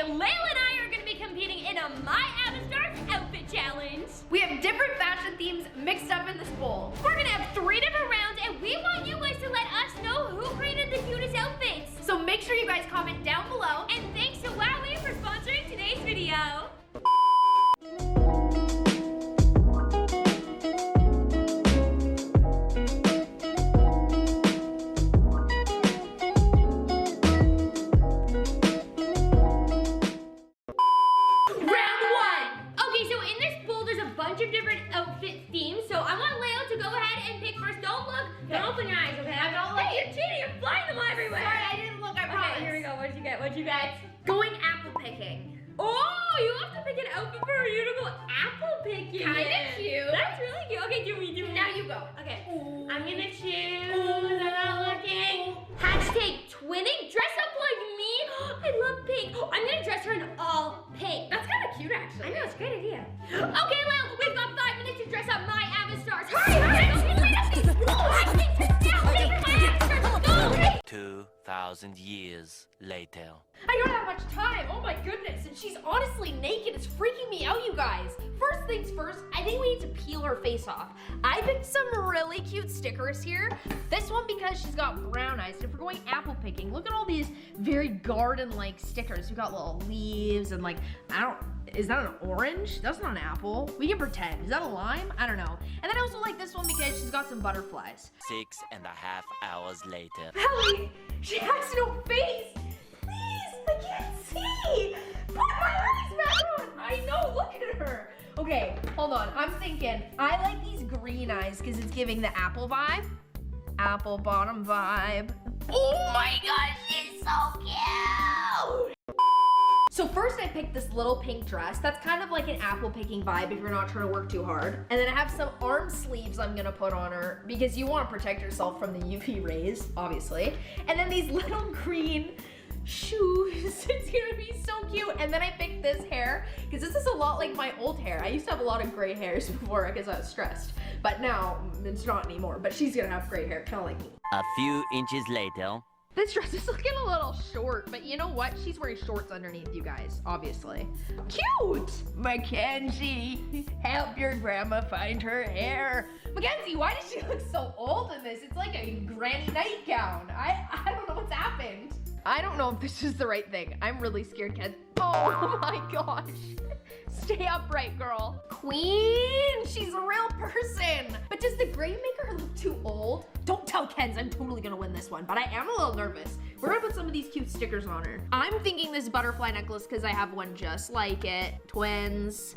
and LAEL and I are gonna be competing in a My Avastars outfit challenge. We have different fashion themes mixed up in this bowl. We're gonna have 3 different rounds, and we want you guys to let us know who created the cutest outfits. So make sure you guys comment down below. And thanks to Wowie for sponsoring today's video. What'd you get? Going apple picking. Oh, you have to pick an outfit for you to go apple picking. Kinda cute. That's really cute. Okay, do me. Now you go. Okay. Ooh. I'm gonna choose. I'm not looking. Hashtag twinning. Dress up like me. I love pink. I'm gonna dress her in all pink. That's kind of cute, actually. I know, it's a great idea. Okay, LAEL, we've got 5 minutes to dress up My Avastars. Hurry! Go! 2,000 years later. I don't have much time. Oh my goodness. And she's honestly naked. It's freaking me out, you guys. First things first, I think we need to peel her face off. I picked some really cute stickers here. This one because she's got brown eyes. And if we're going apple picking, look at all these very garden-like stickers. We got little leaves and like, is that an orange? That's not an apple. We can pretend. Is that a lime? I don't know. And then I also like this one because she's got some butterflies. 6.5 hours later. Ellie, she has no face. Please, I can't see. Put my eyes back on. I know, look at her. Okay, hold on. I'm thinking, I like these green eyes because it's giving the apple vibe. Apple bottom vibe. Oh my gosh, she's so cute. So first I picked this little pink dress. That's kind of like an apple picking vibe if you're not trying to work too hard. And then I have some arm sleeves I'm gonna put on her because you want to protect yourself from the UV rays, obviously. And then these little green shoes. It's gonna be so cute. And then I picked this hair because this is a lot like my old hair. I used to have a lot of gray hairs before because I was stressed. But now it's not anymore. But she's gonna have gray hair, kind of like me. A few inches later. This dress is looking a little short, but you know what? She's wearing shorts underneath, you guys, obviously. Cute! Mackenzie, help your grandma find her hair. Mackenzie, why does she look so old in this? It's like a granny nightgown. I don't know what's happened. I don't know if this is the right thing. I'm really scared, Ken. Oh my gosh. Stay upright, girl. Queen, she's a real person. But does the gray make her look too old? Don't tell Kenz, I'm totally gonna win this one, but I am a little nervous. We're gonna put some of these cute stickers on her. I'm thinking this butterfly necklace because I have one just like it. Twins.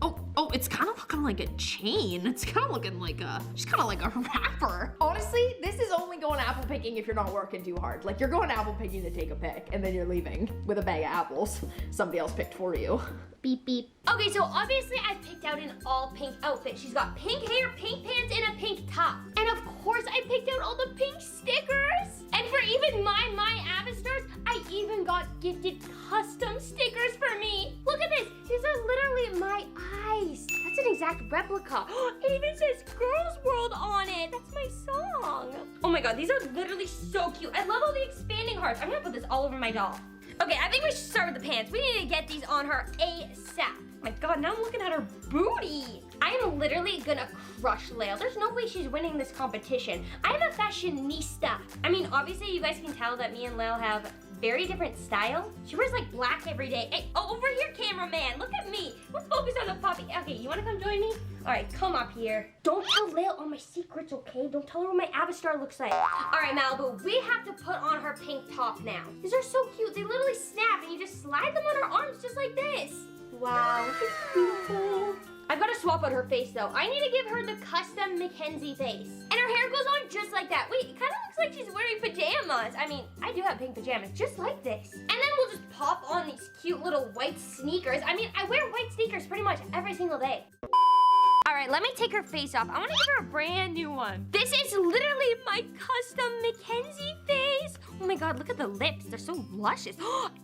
Oh, it's kind of looking like a chain. It's kind of looking like she's kind of like a wrapper. Honestly, this is only going apple picking if you're not working too hard. Like you're going apple picking to take a pick and then you're leaving with a bag of apples somebody else picked for you. Beep, beep. Okay, so obviously I picked out an all pink outfit. She's got pink hair, pink pants, and a pink top. And of course I picked out all the pink stickers. And for even my Avastars, I even got gifted custom stickers for me. Look at this. These are literally my eyes. That's an exact replica. It even says Girls World on it. That's my song. Oh my god, these are literally so cute. I love all the expanding hearts. I'm gonna put this all over my doll. Okay, I think we should start with the pants. We need to get these on her ASAP. My god, now I'm looking at her booty. I am literally gonna crush LAEL. There's no way she's winning this competition. I'm a fashionista. I mean, obviously you guys can tell that me and LAEL have very different style. She wears like black every day. Hey, oh, over here, cameraman. Look at me. Let's focus on the puppy. Okay, you wanna come join me? All right, come up here. Don't tell LAEL all my secrets, okay? Don't tell her what my Avastar looks like. All right, Malibu, we have to put on her pink top now. These are so cute. They literally snap and you just slide them on her arms just like this. Wow, she's beautiful. I've got to swap out her face though. I need to give her the custom Mackenzie face. And her hair goes on just like that. Wait, it kind of looks like she's wearing pajamas. I mean, I do have pink pajamas, just like this. And then we'll just pop on these cute little white sneakers. I mean, I wear white sneakers pretty much every single day. All right, let me take her face off. I want to give her a brand new one. This is literally my custom Mackenzie face. Oh my god, look at the lips. They're so luscious.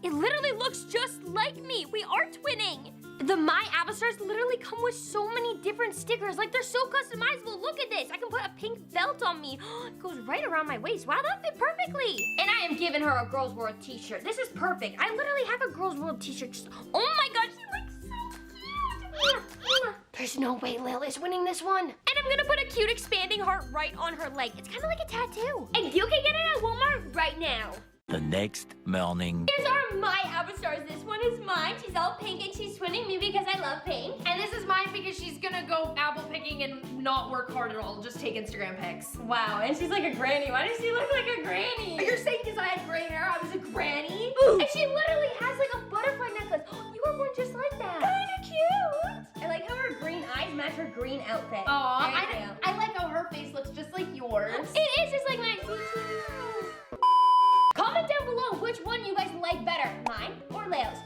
It literally looks just like me. We are twinning. The My Avastars literally come with so many different stickers. Like, they're so customizable. Look at this. I can put a pink belt on me. It goes right around my waist. Wow, that fit perfectly. And I am giving her a Girls World t-shirt. This is perfect. I literally have a Girls World t-shirt. Oh my gosh, she looks so cute. There's no way LAEL is winning this one. And I'm gonna put a cute expanding heart right on her leg. It's kind of like a tattoo. And you can get it at Walmart right now. The next morning. Here's our My Avastars. This one is mine. She's all pink and she's twinning me because I love pink. And this is mine because she's gonna go apple picking and not work hard at all, just take Instagram pics. Wow, and she's like a granny. Why does she look like a granny? You're saying because I had gray hair, I was a granny? Ooh. And she literally has like a butterfly necklace. You were born just like that. Kinda cute. I like how her green eyes match her green outfit. Aw, I like how her face looks just like yours. It is just like mine. Comment down below which one you guys like better, mine or LAEL's.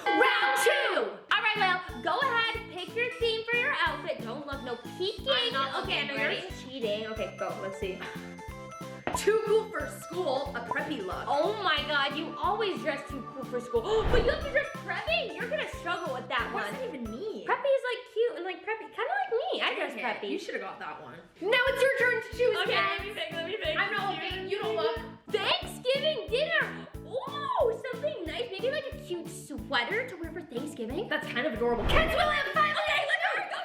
Round 2! Alright, LAEL, go ahead, pick your theme for your outfit. Don't look, no peeking. I'm not okay, I know looking, you're cheating. Okay, go, let's see. Too cool for school, a preppy look. Oh my god, you always dress too cool for school. But you have to dress preppy? You're gonna struggle with that one. What does that even mean? Preppy is like cute and like preppy, kind of like me. I dress preppy. You should have got that one. Now it's your turn to choose. Okay, Kat. let me pick. I'm not looking, you don't look. Thanksgiving dinner. Oh, something nice. Maybe like a cute sweater to wear for Thanksgiving. That's kind of adorable. Kids will have fun. Okay, let's go.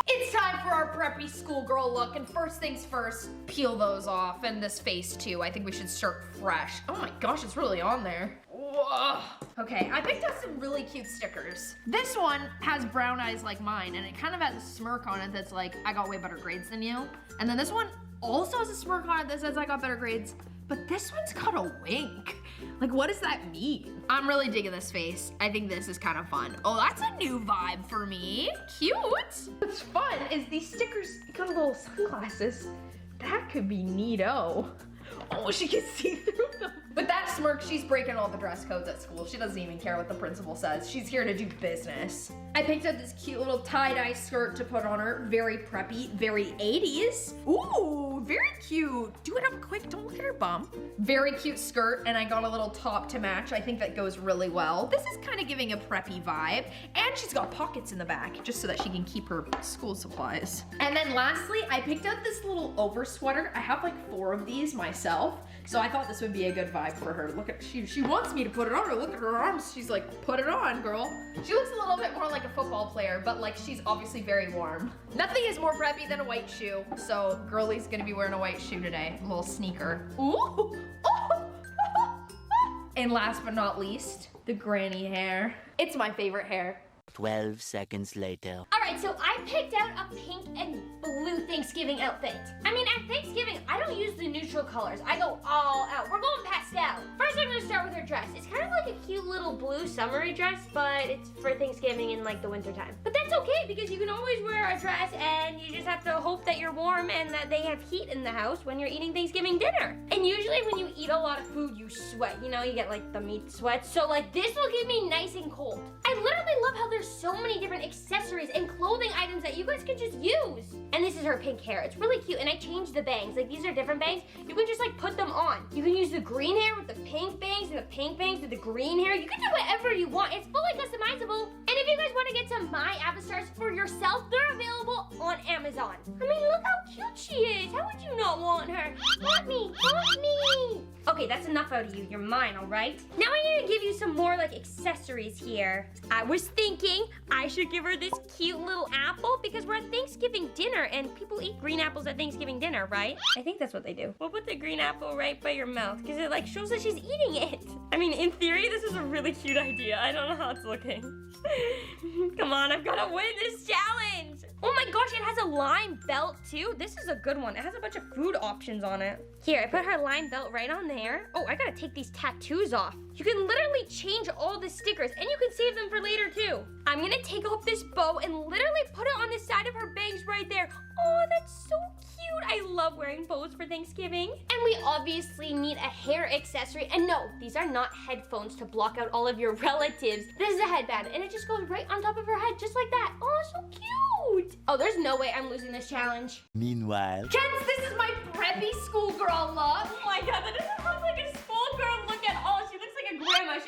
It's time for our preppy schoolgirl look, and first things first, peel those off, and this face too. I think we should start fresh. Oh my gosh, it's really on there. Whoa. Okay, I picked out some really cute stickers. This one has brown eyes like mine, and it kind of has a smirk on it that's like, I got way better grades than you. And then this one also has a smirk on it that says I got better grades, but this one's got a wink. Like, what does that mean? I'm really digging this face. I think this is kind of fun. Oh, that's a new vibe for me. Cute. What's fun is these stickers got little sunglasses. That could be neato. Oh, she can see through them. With that smirk, she's breaking all the dress codes at school. She doesn't even care what the principal says. She's here to do business. I picked up this cute little tie-dye skirt to put on her. Very preppy, very 80s. Ooh, very cute. Do it up quick, don't look at her bum. Very cute skirt, and I got a little top to match. I think that goes really well. This is kind of giving a preppy vibe. And she's got pockets in the back, just so that she can keep her school supplies. And then lastly, I picked out this little over sweater. I have like 4 of these myself. So I thought this would be a good vibe for her. Look at, she wants me to put it on her. Look at her arms. She's like, put it on, girl. She looks a little bit more like a football player, but like she's obviously very warm. Nothing is more preppy than a white shoe. So girlie's gonna be wearing a white shoe today. A little sneaker. Ooh. And last but not least, the granny hair. It's my favorite hair. 12 seconds later. All right, so I picked out a pink and blue Thanksgiving outfit. I mean, at Thanksgiving, I don't use the neutral colors. I go all out. We're going pastel. First, I'm gonna start with her dress. It's kind of like a cute little blue summery dress, but it's for Thanksgiving in like the winter time. But that's okay because you can always wear a dress and you just have to hope that you're warm and that they have heat in the house when you're eating Thanksgiving dinner. And usually when you eat a lot of food, you sweat. You know, you get like the meat sweat. So like this will keep me nice and cold. I literally love how there's so many different accessories and clothing items that you guys can just use. And this is her pink hair. It's really cute. And I changed the bangs. Like these are different bangs. You can just like put them on. You can use the green hair with the pink bangs and the pink bangs with the green hair. You can do whatever you want. It's fully customizable. And if you guys want to get some My Avastars for yourself, they're available on Amazon. I mean, look how cute she is. How would you not want her? Want me, want me. Okay, that's enough out of you. You're mine, all right? Now I need to give you some more like accessories here. I was thinking I should give her this cute little apple because we're at Thanksgiving dinner and people eat green apples at Thanksgiving dinner, right? I think that's what they do. We'll put the green apple right by your mouth because it like shows that she's eating it. I mean, in theory, this is a really cute idea. I don't know how it's looking. Come on, I've got to win this challenge. Oh my gosh, it has a lime belt too. This is a good one. It has a bunch of food options on it. Here, I put her lime belt right on there. Oh, I gotta take these tattoos off. You can literally change all the stickers and you can save them for later too. I'm gonna take off this bow and literally put it on the side of her bangs right there. Oh, that's so cute. I love wearing bows for Thanksgiving. And we obviously need a hair accessory. And no, these are not headphones to block out all of your relatives. This is a headband and it just goes right on top of her head just like that. Oh, so cute. Oh, there's no way I'm losing this challenge. Meanwhile, Kids, this is my preppy schoolgirl look. Oh my god, that doesn't look like a schoolgirl look at all. She looks like a grandma.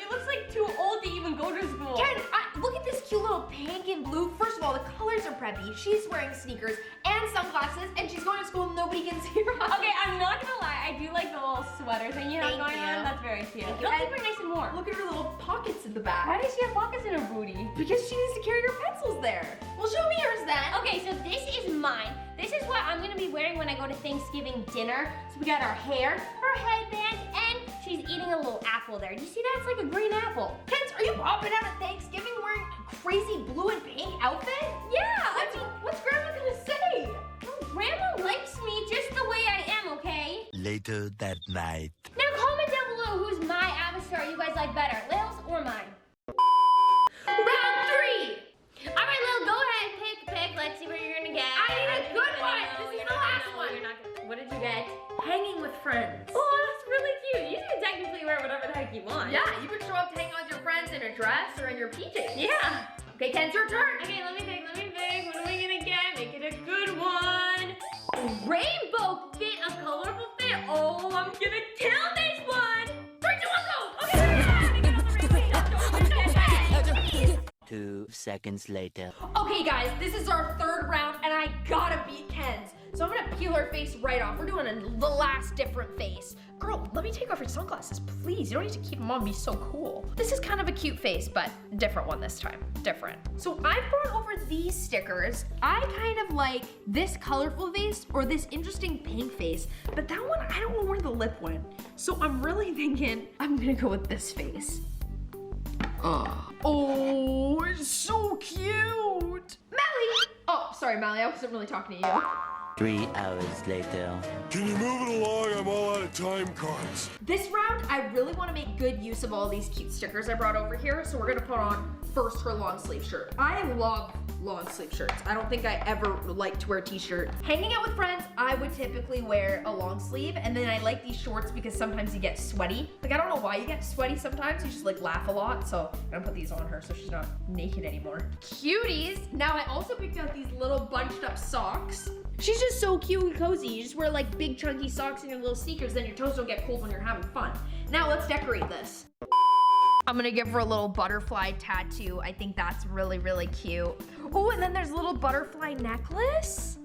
she's wearing sneakers and sunglasses, and she's going to school and nobody can see her. Okay, I'm not gonna lie, I do like the little sweater thing you have Thank going you. on. That's very cute. Thank It'll you. keep her nice and warm. Look at her little pockets in the back. Why does she have pockets in her booty? Because she needs to carry her pencils there. Well, show me yours then. Okay, so this is mine. This is what I'm gonna be wearing when I go to Thanksgiving dinner. So we got our hair, her headband, and she's eating a little apple there. Do you see that? It's like a green apple. Kenz, are you popping out at Thanksgiving wearing a crazy blue and pink outfit? Yeah, What's Grandma gonna say? Grandma likes me just the way I am, okay? Later that night. Now comment down below who's my Avastar you guys like better, Lil's or mine. Round 3. All right, Lil, go ahead, pick. Let's see what you're gonna get. I need a good one. This is You're the not last gonna know. one. You're not gonna. What did you get? Hanging with friends. Oh, that's really cute. You can technically wear whatever the heck you want. Yeah, you could show up to hang out with your friends in a dress or in your PJs. Yeah. Okay, Kenz, your turn. Okay, let me pick. What am I gonna get? Make it a good one. Rainbow fit, a colorful fit. Oh, I'm gonna kill this one. 3, 2, 1, go. Okay, I get on the rainbow. 2 seconds later. Okay, guys, this is our 3rd round, and I gotta beat Kenz. So I'm gonna peel her face right off. We're doing the last different face. Girl, let me take off your sunglasses, please. You don't need to keep them on. Be so cool. This is kind of a cute face, but different one this time. Different. So I brought over these stickers. I kind of like this colorful face or this interesting pink face, but that one, I don't know where the lip went. So I'm really thinking I'm gonna go with this face. Oh, it's so cute. Melly! Oh, sorry, Melly, I wasn't really talking to you. 3 hours later. Can you move it along? I'm all out of time cards. This round, I really want to make good use of all these cute stickers I brought over here, so we're gonna put on first her long sleeve shirt. I love long sleeve shirts. I don't think I ever like to wear a t-shirt. Hanging out with friends, I would typically wear a long sleeve, and then I like these shorts because sometimes you get sweaty. Like, I don't know why you get sweaty sometimes, you just like laugh a lot, so I'm gonna put these on her so she's not naked anymore. Cuties! Now I also picked out these little bunched up socks. She's just so cute and cozy. You just wear like big chunky socks and your little sneakers, then your toes don't get cold when you're having fun. Now let's decorate this. I'm gonna give her a little butterfly tattoo. I think that's really, really cute. Oh, and then there's a little butterfly necklace.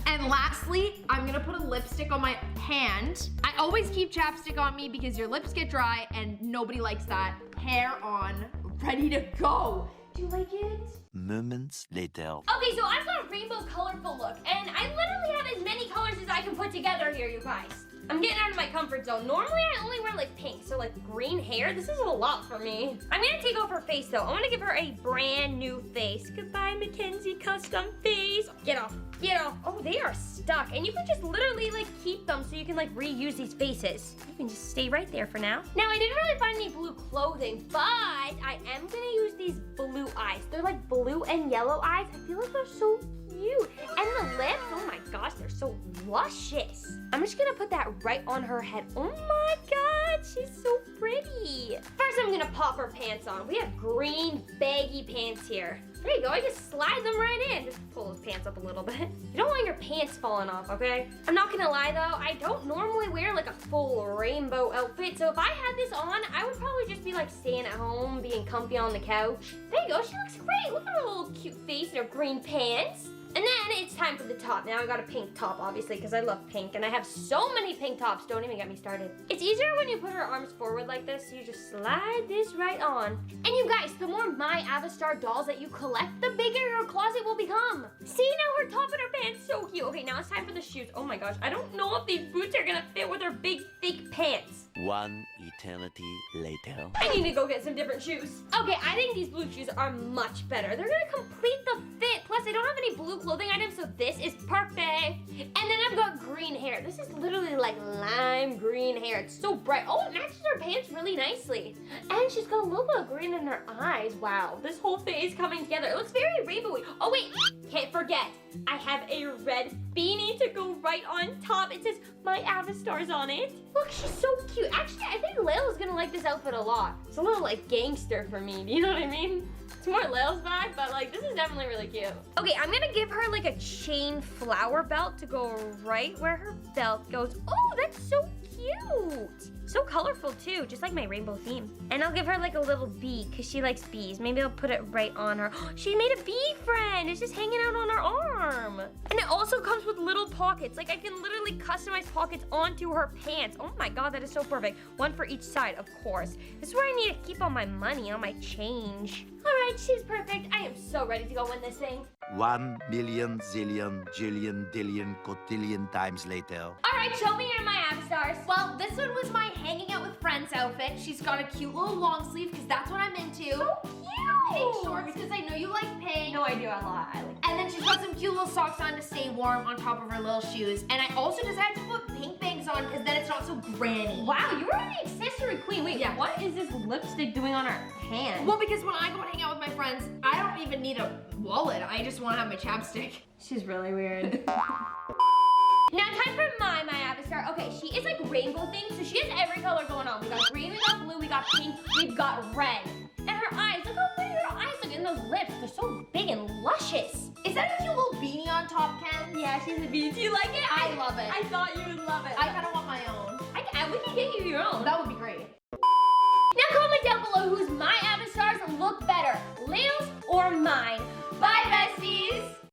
And lastly, I'm gonna put a lipstick on my hand. I always keep chapstick on me because your lips get dry and nobody likes that. Hair on, ready to go. Do you like it? Moments later. Okay, so I've got a rainbow colorful look, and I literally have as many colors as I can put together here, you guys. I'm getting out of my comfort zone. Normally, I only wear like pink, so like green hair. This is a lot for me. I'm gonna take off her face though. I wanna give her a brand new face. Goodbye, Mackenzie custom face. Get off, get off. Oh, they are stuck, and you can just literally like keep them so you can like reuse these faces. You can just stay right there for now. Now, I didn't really find any blue clothing, but I am gonna use these blue eyes. They're like blue and yellow eyes. I feel like they're so cute. And the lips, oh my gosh, they're so luscious. I'm just gonna put that right on her head. Oh my god, she's so pretty. First, I'm gonna pop her pants on. We have green baggy pants here. There you go, I just slide them right in. Just pull those pants up a little bit. You don't want your pants falling off, okay? I'm not gonna lie though, I don't normally wear like a full rainbow outfit, so if I had this on, I would probably just be like staying at home, being comfy on the couch. There you go, she looks great. Look at her little cute face and her green pants. And then it's time for the top. Now I got a pink top, obviously, because I love pink, and I have so many pink tops. Don't even get me started. It's easier when you put her arms forward like this. So you just slide this right on. And you guys, the more My Avastar dolls that you collect, the bigger your closet will become. See, now her top and her pants, so cute. Okay, now it's time for the shoes. Oh my gosh, I don't know if these boots are gonna fit with her big, thick pants. 1 eternity later. I need to go get some different shoes. Okay, I think these blue shoes are much better. They're gonna complete the fit. Plus, I don't have any blue clothing items, so this is perfect. And then I've got green hair. This is literally like lime green hair. It's so bright. Oh, it matches her pants really nicely. And she's got a little bit of green in her eyes. Wow, this whole thing is coming together. It looks very rainbowy. Oh wait, can't forget. I have a red beanie to go right on top. It says My Avastars on it. Look, she's so cute. Actually, I think LAEL is gonna like this outfit a lot. It's a little like gangster for me. Do you know what I mean? It's more LAEL's vibe, but like this is definitely really cute. Okay, I'm gonna give her like a chain flower belt to go right where her belt goes. Oh, that's so cute. cute. So colorful too, just like my rainbow theme. And I'll give her like a little bee because she likes bees. Maybe I'll put it right on her. She made a bee friend. It's just hanging out on her arm. And it also comes with little pockets. Like I can literally customize pockets onto her pants. Oh my God, that is so perfect. One for each side, of course. This is where I need to keep all my money, all my change. All right, she's perfect. I am so ready to go win this thing. 1 million zillion jillion dillion cotillion times later. All right, show me your my Avastars. Well, this one was my hanging out with friends outfit. She's got a cute little long sleeve because that's what I'm into. So cute. Pink shorts because I know you like pink. No, I do a lot. I like. And then she's got some cute little socks on to stay warm on top of her little shoes. And I also decided to put pink bangs on because then it's not so granny. Wow, you are the accessory queen. Wait, Yeah. what is this lipstick doing on her hand? Well, because when I go and hang out with my friends, I don't even need a wallet. I just want to have my chapstick. She's really weird. Now time for my Avastar. Okay, she is like rainbow themed, so she has every color going on. We got green, we got blue, we got pink, we've got red. And her eyes, look how pretty her eyes look, and those lips, they're so big and luscious. Is that a cute little beanie on top, Ken? Yeah, she's a beanie. Do you like it? I love it. I thought you would love it. I kind of want my own. we can get you your own. That would be great.